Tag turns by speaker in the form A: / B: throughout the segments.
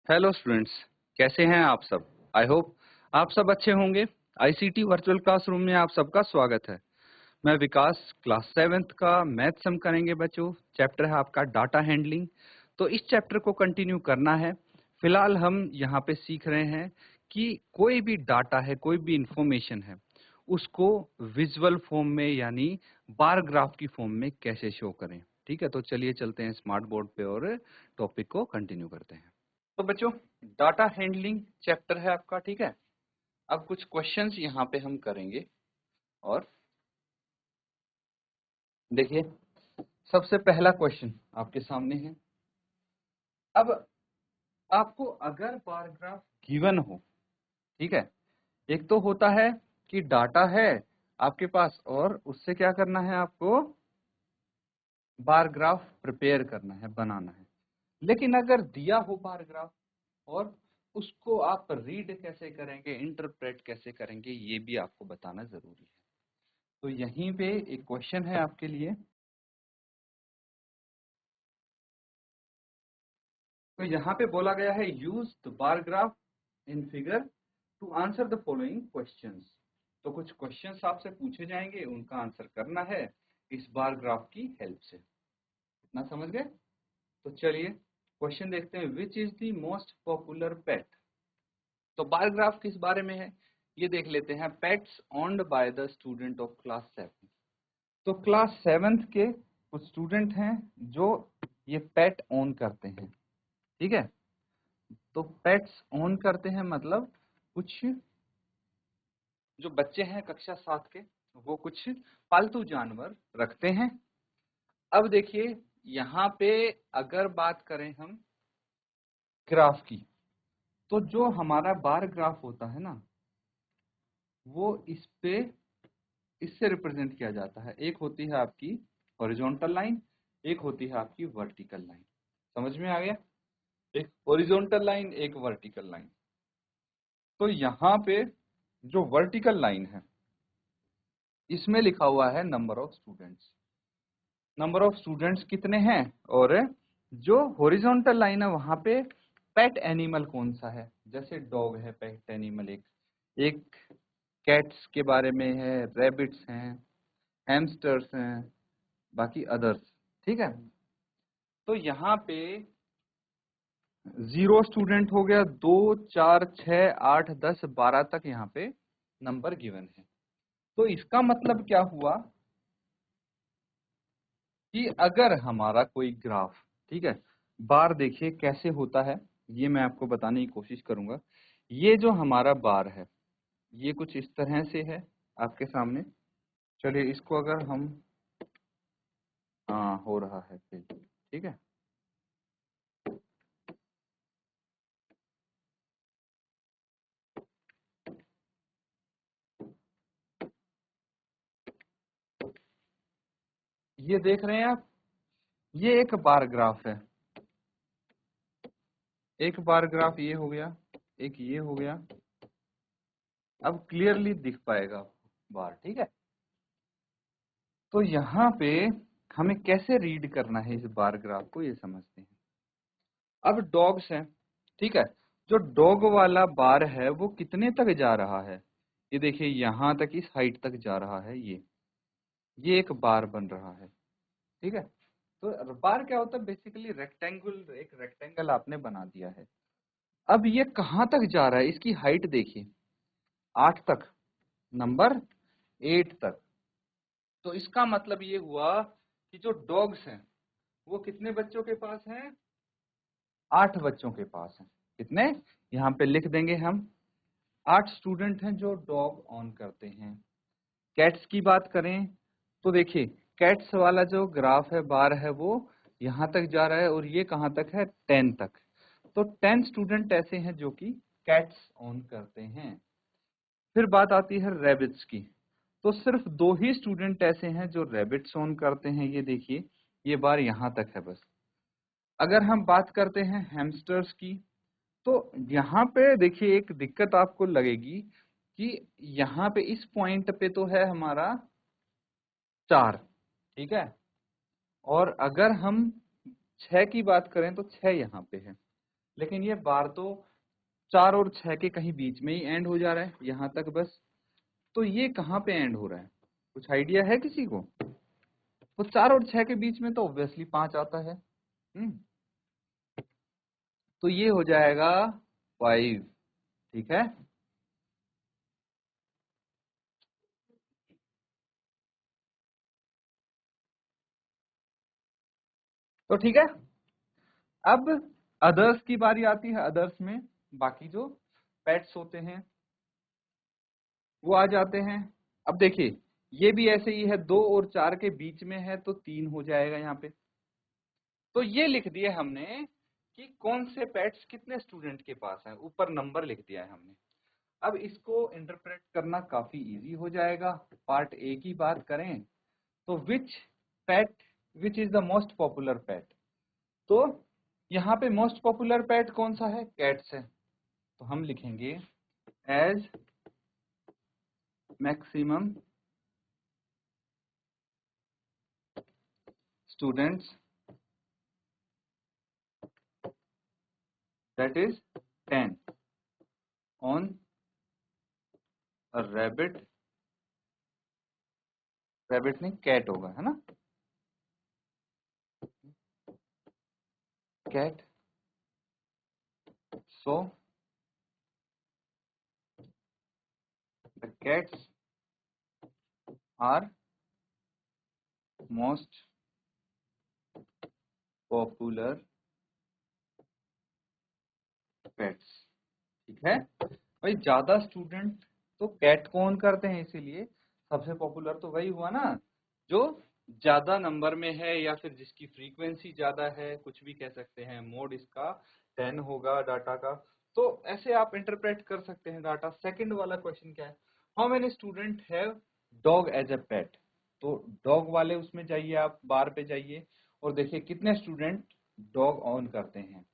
A: Hello students, कैसे हैं आप सब। आई होप आप सब अच्छे होंगे। आईसीटी वर्चुअल क्लासरूम में आप सबका स्वागत है। मैं विकास, क्लास 7th का मैथ्स हम करेंगे बच्चों। चैप्टर है आपका डाटा हैंडलिंग। तो इस चैप्टर को कंटिन्यू करना है। फिलहाल हम यहाँ पे सीख रहे हैं कि कोई भी डाटा है, कोई भी इंफॉर्मेशन है, उसको विजुअल फॉर्म में यानी बार ग्राफ की फॉर्म में कैसे शो करें। ठीक है, तो चलिए चलते हैं स्मार्ट बोर्ड पे और टॉपिक को कंटिन्यू करते हैं। तो बच्चों, डाटा हैंडलिंग चैप्टर है आपका। ठीक है, अब कुछ क्वेश्चंस यहाँ पे हम करेंगे और देखिए, सबसे पहला क्वेश्चन आपके सामने है। अब आपको अगर बार ग्राफ गिवन हो, ठीक है, एक तो होता है कि डाटा है आपके पास और उससे क्या करना है, आपको बार ग्राफ प्रिपेयर करना है, बनाना है। लेकिन अगर दिया हो बार ग्राफ और उसको आप रीड कैसे करेंगे, इंटरप्रेट कैसे करेंगे, ये भी आपको बताना जरूरी है। तो यहीं पे एक क्वेश्चन है आपके लिए। तो यहाँ पे बोला गया है use the bar graph in figure to answer the following questions. तो कुछ क्वेश्चंस आपसे पूछे जाएंगे, उनका आंसर करना है इस बार ग्राफ की हेल्प से। इतना समझ गए? तो चलिए क्वेश्चन देखते हैं। Which is the most popular pet. तो बार ग्राफ किस बारे में है ये देख लेते हैं। Pets owned by the student of class 7। तो क्लास 7th के कुछ स्टूडेंट हैं जो ये पेट ओन करते हैं। ठीक है, तो पेट्स ओन करते हैं मतलब कुछ जो बच्चे हैं कक्षा 7 के, वो कुछ पालतू जानवर रखते हैं। अब देखिए यहाँ पे अगर बात करें हम ग्राफ की, तो जो हमारा बार ग्राफ होता है ना, वो इससे रिप्रेजेंट किया जाता है। एक होती है आपकी हॉरिजॉन्टल लाइन, एक होती है आपकी वर्टिकल लाइन। समझ में आ गया? एक हॉरिजॉन्टल लाइन, एक वर्टिकल लाइन। तो यहाँ पे जो वर्टिकल लाइन है, इसमें लिखा हुआ है number of students. Number of students कितने हैं। और जो हॉरिजॉन्टल लाइन है वहां पे पेट एनिमल कौन सा है। जैसे डॉग है पेट एनिमल, एक एक कैट्स के बारे में है, रैबिट्स हैं, हैमस्टर्स हैं, बाकी अदर्स। ठीक है, तो यहाँ पे 0 स्टूडेंट हो गया, 2 4 6 8 10 12 तक यहाँ पे नंबर गिवन है। तो इसका मतलब क्या हुआ कि अगर हमारा कोई ग्राफ, ठीक है, बार देखिए कैसे होता है, ये मैं आपको बताने की कोशिश करूंगा। ये जो हमारा बार है, ये कुछ इस तरह से है आपके सामने। चलिए इसको अगर हम, हाँ हो रहा है फिर, ठीक है। ये देख रहे हैं आप, ये एक बार ग्राफ है। एक बार ग्राफ ये हो गया, एक ये हो गया। अब क्लियरली दिख पाएगा बार, ठीक है। तो यहाँ पे हमें कैसे रीड करना है इस बार ग्राफ को, ये समझते हैं। अब डॉग्स हैं, ठीक है। जो डॉग वाला बार है वो कितने तक जा रहा है, ये देखिए यहाँ तक, इस हाइट तक जा रहा है। ये एक बार बन रहा है, ठीक है। तो बार क्या होता है, बेसिकली रेक्टेंगल, एक रेक्टेंगल आपने बना दिया है। अब ये कहाँ तक जा रहा है, इसकी हाइट देखिए 8 तक, नंबर 8 तक। तो इसका मतलब ये हुआ कि जो डॉग्स हैं वो कितने बच्चों के पास हैं, 8 बच्चों के पास हैं। कितने, यहाँ पे लिख देंगे हम, 8 स्टूडेंट हैं जो डॉग ऑन करते हैं। कैट्स की बात करें तो देखिए कैट्स वाला जो ग्राफ है, बार है, वो यहाँ तक जा रहा है और ये कहाँ तक है, 10 तक। तो 10 स्टूडेंट ऐसे हैं जो कि कैट्स ऑन करते हैं। फिर बात आती है रैबिट्स की। तो सिर्फ 2 ही स्टूडेंट ऐसे हैं जो रैबिट्स ऑन करते हैं। ये देखिए ये बार यहाँ तक है बस। अगर हम बात करते हैं हैमस्टर्स की, तो यहाँ पे देखिए एक दिक्कत आपको लगेगी कि यहाँ पे इस पॉइंट पे तो है हमारा 4, ठीक है। और अगर हम 6 की बात करें तो 6 यहाँ पे है। लेकिन ये बार तो 4 और 6 के कहीं बीच में ही एंड हो जा रहा है, यहाँ तक बस। तो ये कहाँ पे एंड हो रहा है, कुछ आइडिया है किसी को? तो 4 और 6 के बीच में तो ऑब्वियसली 5 आता है। तो ये हो जाएगा 5, ठीक है। तो ठीक है, अब अदर्स की बारी आती है। अदर्स में बाकी जो पेट्स होते हैं वो आ जाते हैं। अब देखिए ये भी ऐसे ही है, 2 और 4 के बीच में है तो 3 हो जाएगा यहाँ पे। तो ये लिख दिए हमने कि कौन से पेट्स कितने स्टूडेंट के पास है, ऊपर नंबर लिख दिया है हमने। अब इसको इंटरप्रेट करना काफी इजी हो जाएगा। पार्ट ए की बात करें तो which is the most popular pet. तो यहाँ पे मोस्ट पॉपुलर पेट कौन सा है, कैट्स है। तो हम लिखेंगे as maximum students that is 10 on a rabbit नहीं कैट होगा, है ना, cat. So the cats are most popular pets, ठीक है भाई। ज्यादा स्टूडेंट तो कैट को ओन करते हैं, इसीलिए सबसे पॉपुलर तो वही हुआ ना जो ज्यादा नंबर में है या फिर जिसकी फ्रीक्वेंसी ज्यादा है, कुछ भी कह सकते हैं। मोड इसका 10 होगा डाटा का। तो ऐसे आप इंटरप्रेट कर सकते हैं डाटा। सेकंड वाला क्वेश्चन क्या है, how many student have dog as a pet. तो डॉग वाले उसमें जाइए, आप बार पे जाइए और देखिए कितने स्टूडेंट डॉग ऑन करते हैं।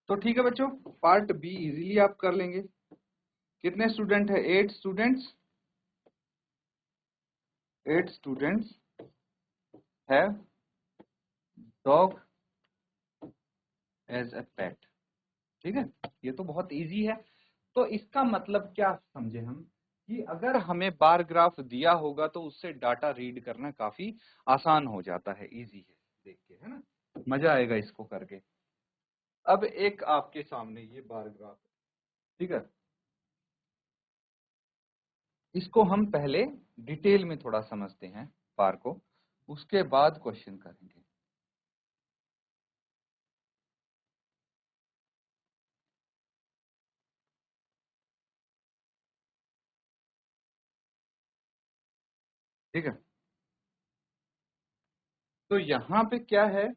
A: तो ठीक है बच्चों, पार्ट बी इजीली आप कर लेंगे। कितने स्टूडेंट है, 8 students. 8 students have dog as a pet, ठीक है। ये तो बहुत इजी है। तो इसका मतलब क्या समझे हम, कि अगर हमें बार ग्राफ दिया होगा तो उससे डाटा रीड करना काफी आसान हो जाता है, इजी है देख के, है ना, मजा आएगा इसको करके। अब एक आपके सामने ये बार ग्राफ है, ठीक है। इसको हम पहले डिटेल में थोड़ा समझते हैं बार को, उसके बाद क्वेश्चन करेंगे। ठीक है, तो यहाँ पे क्या है,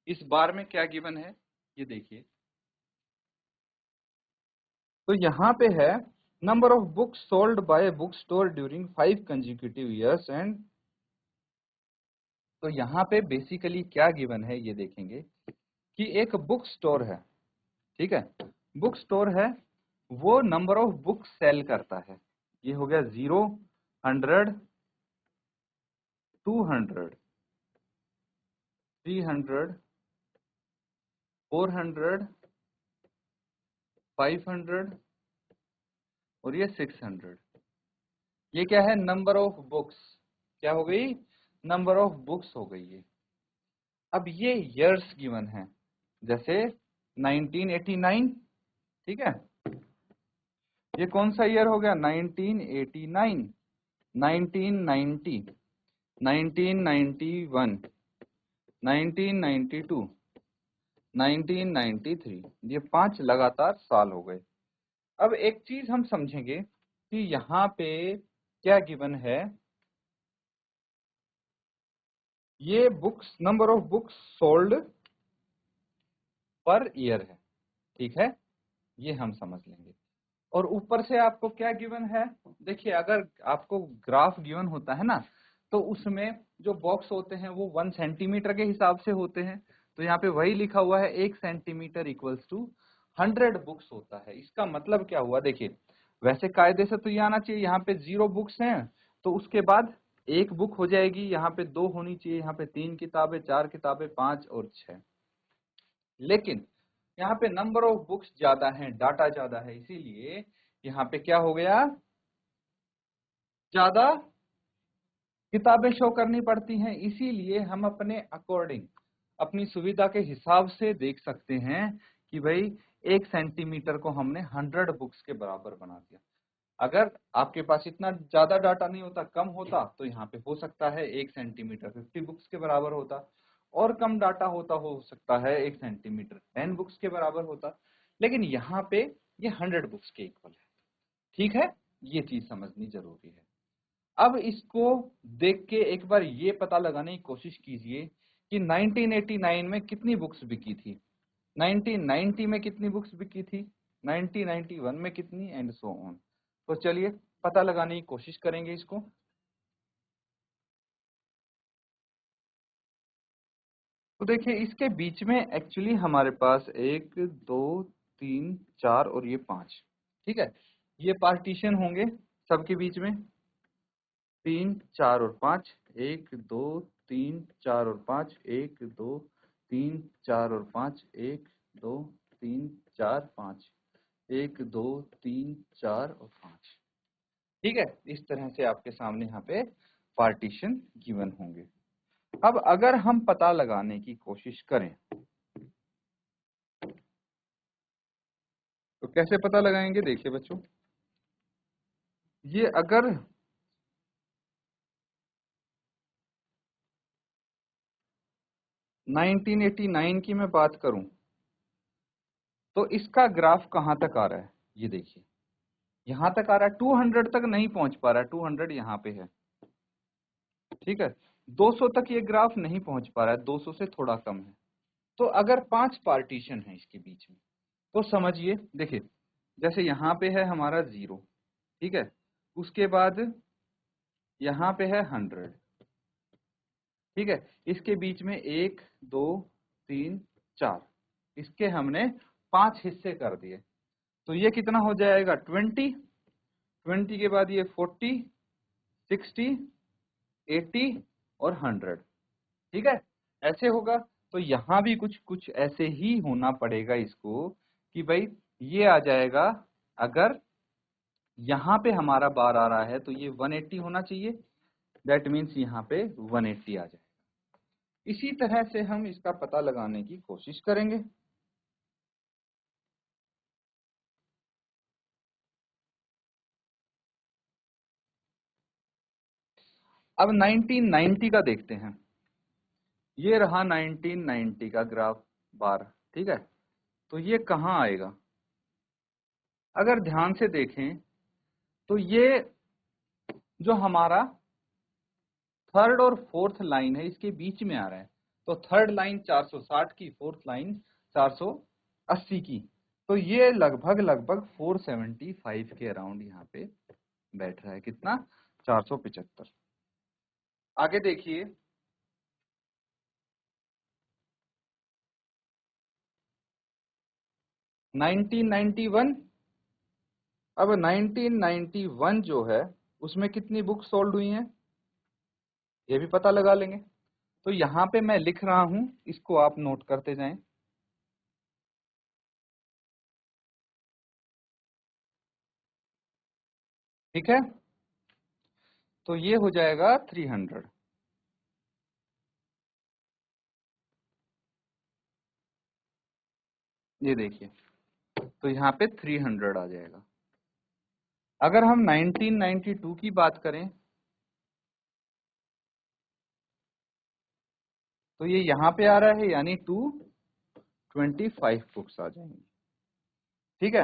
A: इस बार में क्या गिवन है ये देखिए। तो यहाँ पे है number of books sold by book store during 5 consecutive years and. तो यहाँ पे बेसिकली क्या गिवन है ये देखेंगे कि एक बुक स्टोर है, ठीक है। बुक स्टोर है, वो नंबर ऑफ बुक सेल करता है। ये हो गया 0, 100, 200, 300, 400, 500 और ये 600। ये क्या है, नंबर ऑफ बुक्स। क्या हो गई, नंबर ऑफ बुक्स हो गई ये। अब ये ईयर्स गिवन है, जैसे 1989, ठीक है। ये कौन सा ईयर हो गया, 1989, 1990, 1991, 1992, 1993। ये 5 लगातार साल हो गए। अब एक चीज हम समझेंगे कि यहाँ पे क्या गिवन है, ये books number of books sold per year है, ठीक है। ये हम समझ लेंगे। और ऊपर से आपको क्या गिवन है, देखिए अगर आपको ग्राफ गिवन होता है ना तो उसमें जो बॉक्स होते हैं वो 1 सेंटीमीटर के हिसाब से होते हैं। तो यहाँ पे वही लिखा हुआ है 1 सेंटीमीटर इक्वल्स टू 100 बुक्स होता है। इसका मतलब क्या हुआ, देखिए वैसे कायदे से तो ये आना चाहिए, यहाँ पे 0 बुक्स हैं तो उसके बाद 1 बुक हो जाएगी, यहाँ पे 2 होनी चाहिए, यहाँ पे 3 किताबें, 4 किताबें, 5 और 6। लेकिन यहाँ पे नंबर ऑफ बुक्स ज्यादा हैं, डाटा ज्यादा है, इसीलिए यहाँ पे क्या हो गया, ज्यादा किताबें शो करनी पड़ती हैं। इसीलिए हम अपने अकॉर्डिंग, अपनी सुविधा के हिसाब से देख सकते हैं कि भाई 1 सेंटीमीटर को हमने 100 बुक्स के बराबर बना दिया। अगर आपके पास इतना ज्यादा डाटा नहीं होता, कम होता, तो यहाँ पे हो सकता है 1 सेंटीमीटर 50 बुक्स के बराबर होता, और कम डाटा होता, हो सकता है 1 सेंटीमीटर 10 बुक्स के बराबर होता, लेकिन यहाँ पे ये 100 बुक्स के इक्वल है। ठीक है, ये चीज समझनी जरूरी है। अब इसको देख के एक बार ये पता लगाने की कोशिश कीजिए कि 1989 में कितनी बुक्स बिकी थी, 1990 में कितनी बुक्स बिकी थी, 1991 में कितनी, एंड सो ऑन। तो चलिए पता लगाने की कोशिश करेंगे इसको। तो देखिए इसके बीच में एक्चुअली हमारे पास 1 2 3 4 और ये 5, ठीक है, ये पार्टीशन होंगे सबके बीच में, 3 4 और 5, 1 2 3 4 और 5, 1 2 3 4 और 5, 1 2 3 4 5, 1 2 3 4 और 5। ठीक है, इस तरह से आपके सामने यहाँ पे पार्टीशन गिवन होंगे। अब अगर हम पता लगाने की कोशिश करें तो कैसे पता लगाएंगे, देखिए बच्चों, ये अगर 1989 की मैं बात करूं तो इसका ग्राफ कहां तक आ रहा है, ये देखिए यहां तक आ रहा है, 200 तक नहीं पहुंच पा रहा है, 200 यहाँ पे है, ठीक है, 200 तक ये ग्राफ नहीं पहुंच पा रहा है, 200 से थोड़ा कम है। तो अगर 5 पार्टीशन है इसके बीच में, तो समझिए, देखिए जैसे यहाँ पे है हमारा 0, ठीक है, उसके बाद यहाँ पे है 100, ठीक है, इसके बीच में 1 2 3 4, इसके हमने 5 हिस्से कर दिए, तो ये कितना हो जाएगा, 20, 20 के बाद ये 40 60 80 और 100, ठीक है, ऐसे होगा। तो यहाँ भी कुछ कुछ ऐसे ही होना पड़ेगा इसको कि भाई ये आ जाएगा, अगर यहाँ पे हमारा बार आ रहा है तो ये 180 होना चाहिए, दैट मीन्स यहाँ पे 180 आ जाएगा। इसी तरह से हम इसका पता लगाने की कोशिश करेंगे। अब 1990 का देखते हैं, ये रहा 1990 का ग्राफ बार, ठीक है, तो ये कहाँ आएगा, अगर ध्यान से देखें तो ये जो हमारा थर्ड और फोर्थ लाइन है इसके बीच में आ रहा है, तो थर्ड लाइन 460 की, फोर्थ लाइन 480 की, तो ये लगभग लगभग 475 के अराउंड यहाँ पे बैठ रहा है, कितना, 475। आगे देखिए, $1991, अब 1991 जो है उसमें कितनी बुक सोल्ड हुई हैं, ये भी पता लगा लेंगे। तो यहाँ पे मैं लिख रहा हूं, इसको आप नोट करते जाएं। ठीक है, तो ये हो जाएगा 300, ये देखिए, तो यहाँ पे 300 आ जाएगा। अगर हम 1992 की बात करें तो ये यहाँ पे आ रहा है, यानी 225 बुक्स आ जाएंगी, ठीक है।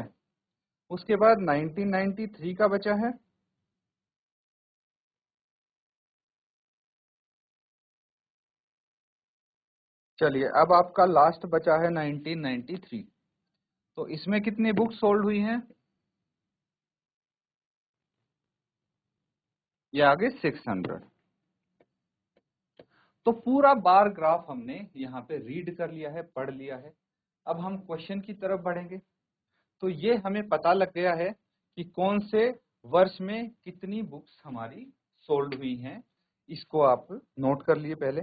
A: उसके बाद 1993 का बचा है, चलिए अब आपका लास्ट बचा है 1993, तो इसमें कितनी बुक्स सोल्ड हुई हैं, ये आगे 600। तो पूरा बार ग्राफ हमने यहाँ पे रीड कर लिया है, पढ़ लिया है। अब हम क्वेश्चन की तरफ बढ़ेंगे। तो ये हमें पता लग गया है कि कौन से वर्ष में कितनी बुक्स हमारी सोल्ड हुई हैं, इसको आप नोट कर लिए पहले।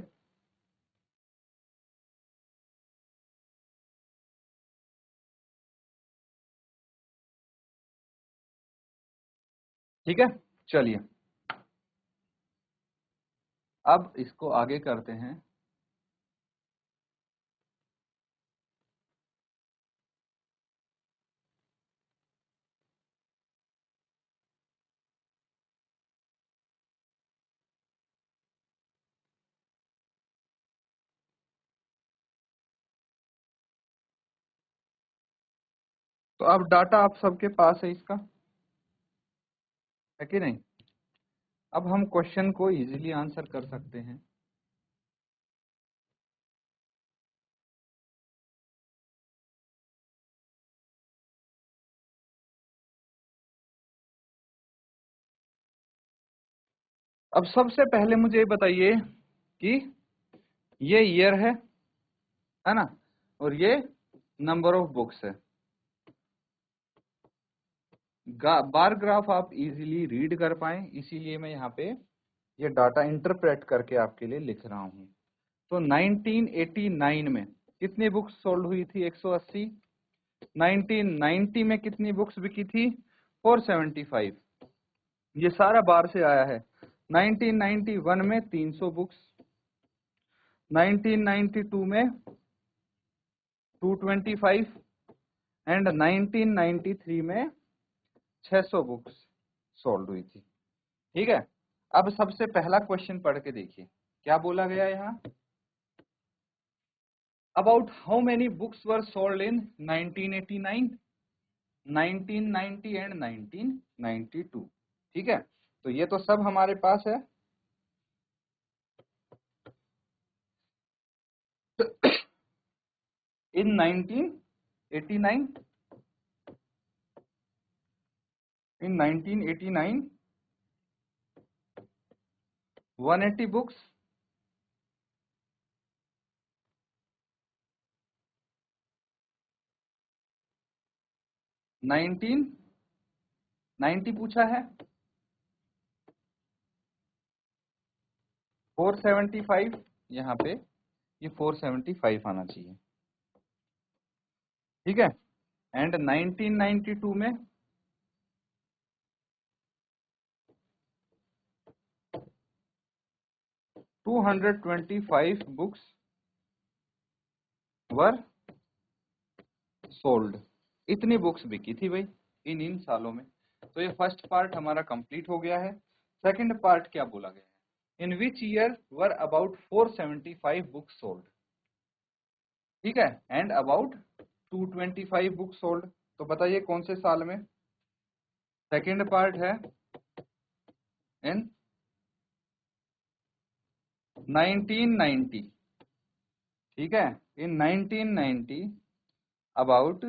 A: ठीक है, चलिए अब इसको आगे करते हैं। तो अब डाटा आप सबके पास है इसका, है कि नहीं? अब हम क्वेश्चन को इजीली आंसर कर सकते हैं। अब सबसे पहले मुझे ये बताइए कि ये ईयर है ना, और ये नंबर ऑफ बुक्स है। बार ग्राफ आप इजीली रीड कर पाए, इसीलिए मैं यहाँ पे ये डाटा इंटरप्रेट करके आपके लिए लिख रहा हूँ। तो 1989 में कितनी बुक्स सोल्ड हुई थी? 180। 1990 में कितनी बुक्स बिकी थी? 475। ये सारा बार से आया है। 1991 में 300 बुक्स, 1992 में 225 एंड 1993 में 600 बुक्स सोल्ड हुई थी। ठीक है, अब सबसे पहला क्वेश्चन पढ़ के देखिए क्या बोला गया यहाँ। About how many books were sold in 1989, 1990 and 1992। ठीक है, तो ये तो सब हमारे पास है। इन 1989, in 1989 180 बुक्स, 1990 पूछा है, 475, यहाँ पे ये 475 आना चाहिए। ठीक है, एंड 1992 में 225 बुक्स वर सोल्ड। इतनी बुक्स बिकी थी भाई इन सालों में। तो ये फर्स्ट पार्ट हमारा कंप्लीट हो गया है। सेकंड पार्ट क्या बोला गया है? In which year were about 475 books sold. ठीक है, एंड अबाउट 225 बुक्स सोल्ड। तो बताइए कौन से साल में? सेकंड पार्ट है इन 1990। ठीक है, इन 1990 about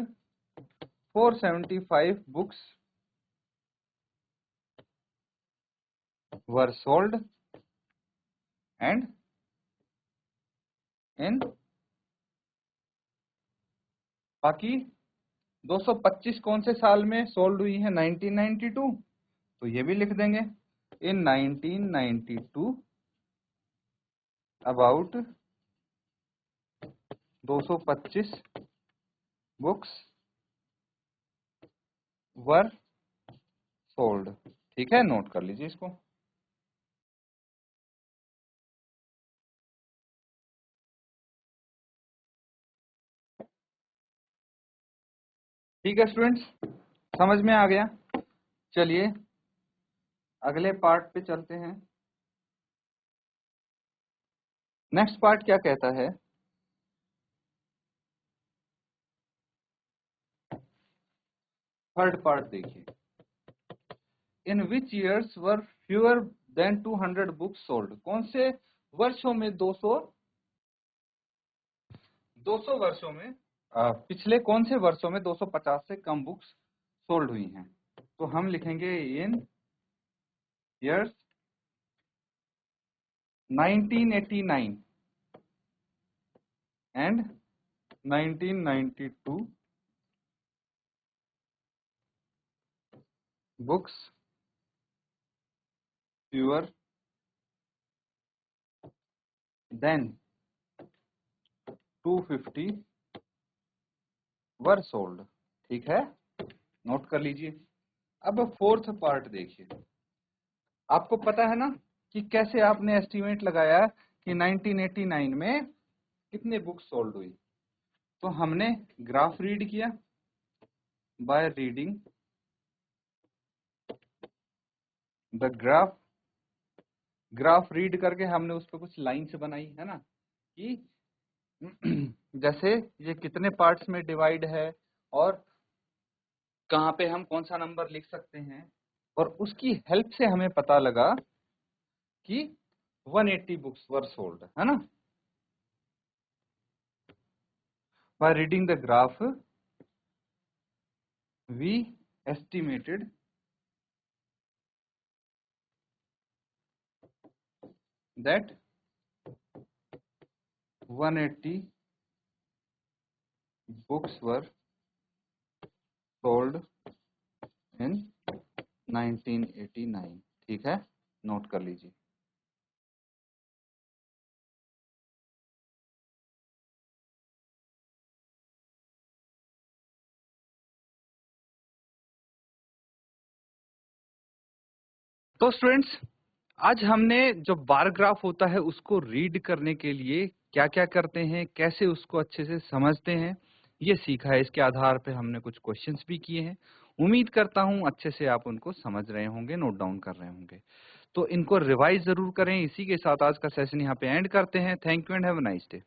A: 475 books were sold and in बाकी 225 कौन से साल में सोल्ड हुई है? 1992। तो ये भी लिख देंगे इन 1992 अबाउट 225 बुक्स वर सोल्ड। ठीक है, नोट कर लीजिए इसको। ठीक है स्टूडेंट्स, समझ में आ गया? चलिए अगले पार्ट पे चलते हैं। नेक्स्ट पार्ट क्या कहता है? थर्ड पार्ट देखिए। इन विच ईयर्स वर फ्यूअर देन 200 बुक्स सोल्ड। कौन से वर्षों में 200 वर्षों में पिछले कौन से वर्षों में 250 से कम बुक्स सोल्ड हुई हैं? तो हम लिखेंगे इन years 1989 and 1992 books fewer than 250 were sold। ठीक है, नोट कर लीजिए। अब फोर्थ पार्ट देखिए, आपको पता है ना कि कैसे आपने एस्टिमेट लगाया कि 1989 में कितने बुक्स सोल्ड हुई। तो हमने ग्राफ रीड किया, bye reading the graph read करके हमने उस पर कुछ लाइन्स बनाई है ना, कि जैसे ये कितने पार्ट्स में डिवाइड है और कहाँ पे हम कौन सा नंबर लिख सकते हैं, और उसकी हेल्प से हमें पता लगा कि 180 बुक्स वर सोल्ड, है ना। By reading the graph we estimated that 180 books were sold in 1989। ठीक है, नोट कर लीजिए। तो स्टूडेंट्स, आज हमने जो बार ग्राफ होता है उसको रीड करने के लिए क्या क्या करते हैं, कैसे उसको अच्छे से समझते हैं, ये सीखा है। इसके आधार पे हमने कुछ क्वेश्चंस भी किए हैं। उम्मीद करता हूं अच्छे से आप उनको समझ रहे होंगे, नोट डाउन कर रहे होंगे। तो इनको रिवाइज जरूर करें। इसी के साथ आज का सेशन यहाँ पे एंड करते हैं। Thank you and have a nice day.